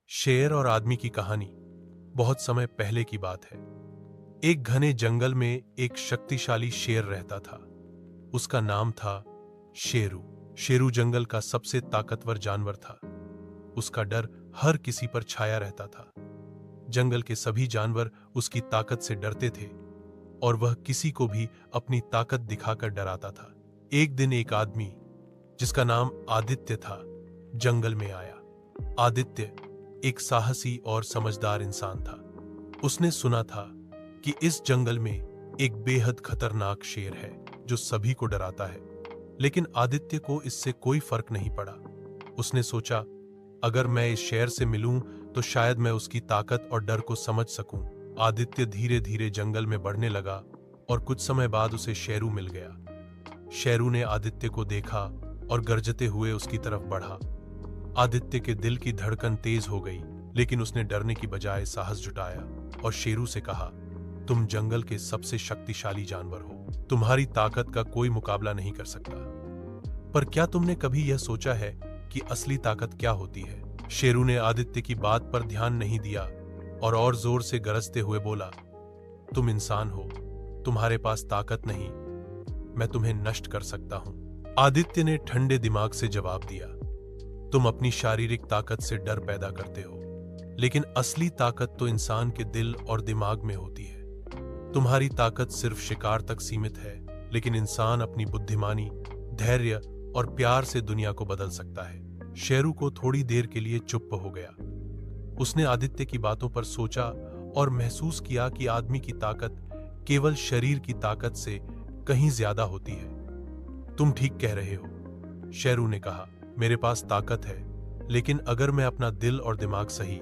शेर और आदमी की कहानी बहुत समय पहले की बात है। एक घने जंगल में एक शक्तिशाली शेर रहता था। उसका नाम था शेरू। शेरू जंगल का सबसे ताकतवर जानवर था। उसका डर हर किसी पर छाया रहता था। जंगल के सभी जानवर उसकी ताकत से डरते थे और वह किसी को भी अपनी ताकत दिखाकर डराता था। एक दिन एक आदमी जिसका नाम आदित्य था जंगल में आया। आदित्य एक साहसी और समझदार इंसान था। उसने सुना था कि इस जंगल में एक बेहद खतरनाक शेर है जो सभी को डराता है। लेकिन आदित्य को इससे कोई फर्क नहीं पड़ा। उसने सोचा, अगर मैं इस शेर से मिलूं तो शायद मैं उसकी ताकत और डर को समझ सकूं। आदित्य धीरे धीरे जंगल में बढ़ने लगा और कुछ समय बाद उसे शेरू मिल गया। शेरू ने आदित्य को देखा और गरजते हुए उसकी तरफ बढ़ा। आदित्य के दिल की धड़कन तेज हो गई, लेकिन उसने डरने की बजाय साहस जुटाया और शेरू से कहा, तुम जंगल के सबसे शक्तिशाली जानवर हो। तुम्हारी ताकत का कोई मुकाबला नहीं कर सकता। पर क्या तुमने कभी यह सोचा है कि असली ताकत क्या होती है? शेरू ने आदित्य की बात पर ध्यान नहीं दिया और जोर से गरजते हुए बोला, तुम इंसान हो, तुम्हारे पास ताकत नहीं, मैं तुम्हें नष्ट कर सकता हूं। आदित्य ने ठंडे दिमाग से जवाब दिया, तुम अपनी शारीरिक ताकत से डर पैदा करते हो, लेकिन असली ताकत तो इंसान के दिल और दिमाग में होती है। तुम्हारी ताकत सिर्फ शिकार तक सीमित है, लेकिन इंसान अपनी बुद्धिमानी, धैर्य और प्यार से दुनिया को बदल सकता है। शेरू को थोड़ी देर के लिए चुप हो गया। उसने आदित्य की बातों पर सोचा और महसूस किया कि आदमी की ताकत केवल शरीर की ताकत से कहीं ज्यादा होती है। तुम ठीक कह रहे हो, शेरू ने कहा, मेरे पास ताकत है, लेकिन अगर मैं अपना दिल और दिमाग सही